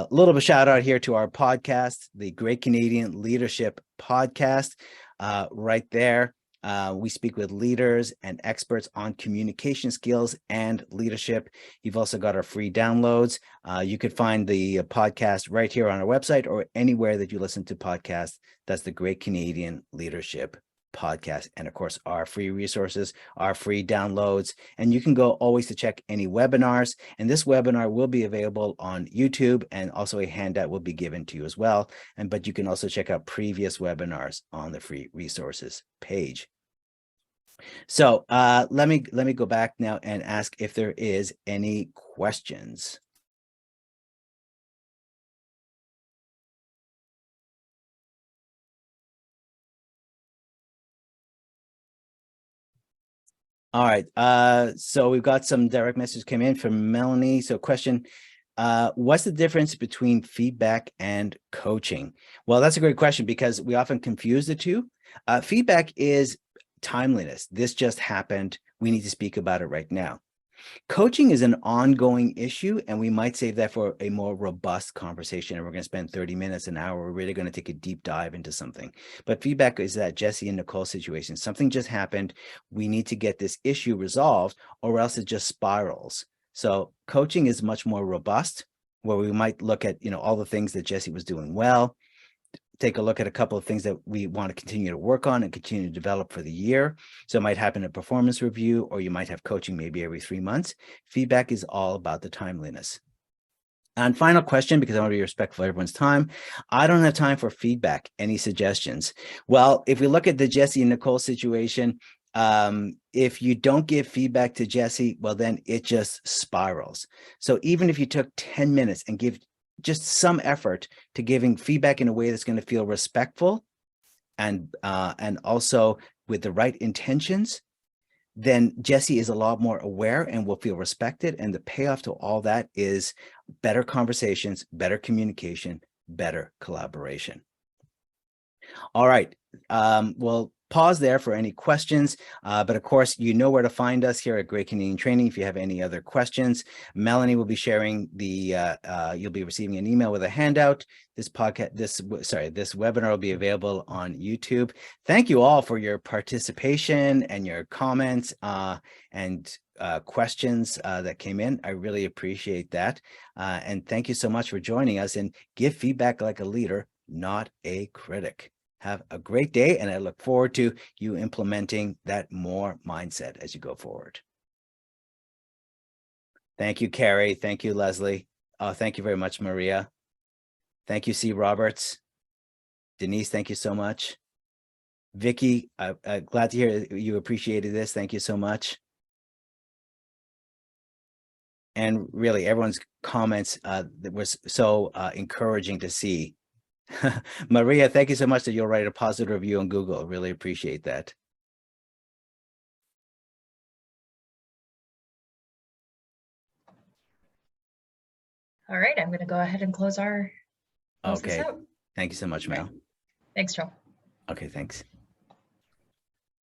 little bit of shout out here to our podcast, the Great Canadian Leadership Podcast, right there. We speak with leaders and experts on communication skills and leadership. You've also got our free downloads. You could find the podcast right here on our website or anywhere that you listen to podcasts. That's the Great Canadian Leadership Podcast. And of course, our free resources, our free downloads, and you can go always to check any webinars. And this webinar will be available on YouTube, and also a handout will be given to you as well. But you can also check out previous webinars on the free resources page. So let me go back now and ask if there is any questions. All right. So we've got some direct messages came in from Melanie. So question, what's the difference between feedback and coaching? Well, that's a great question, because we often confuse the two. Feedback is timeliness. This just happened. We need to speak about it right now. Coaching is an ongoing issue, and we might save that for a more robust conversation. And we're going to spend 30 minutes, an hour. We're really going to take a deep dive into something. But feedback is that Jesse and Nicole situation. Something just happened. We need to get this issue resolved, or else it just spirals. So coaching is much more robust, where we might look at, all the things that Jesse was doing well, take a look at a couple of things that we want to continue to work on and continue to develop for the year. So it might happen a performance review, or you might have coaching maybe every 3 months. Feedback is all about the timeliness. And final question, because I want to be respectful of everyone's time. I don't have time for feedback. Any suggestions? Well, if we look at the Jesse and Nicole situation, if you don't give feedback to Jesse, well, then it just spirals. So even if you took 10 minutes and give just some effort to giving feedback in a way that's going to feel respectful and also with the right intentions, then Jesse is a lot more aware and will feel respected. And the payoff to all that is better conversations, better communication, better collaboration. All right. We'll pause there for any questions, but of course, you know where to find us here at Great Canadian Training if you have any other questions. Melanie will be sharing you'll be receiving an email with a handout. This webinar will be available on YouTube. Thank you all for your participation and your comments and questions that came in. I really appreciate that. And thank you so much for joining us, and give feedback like a leader, not a critic. Have a great day, and I look forward to you implementing that more mindset as you go forward. Thank you, Carrie. Thank you, Leslie. Thank you very much, Maria. Thank you, C. Roberts. Denise, thank you so much. Vicky, glad to hear you appreciated this. Thank you so much. And really, everyone's comments that was so encouraging to see. Maria, thank you so much that you'll write a positive review on Google. Really appreciate that. All right, I'm going to go ahead and close this Okay. out. Thank you so much, Mel. Thanks, Joel. Okay, thanks.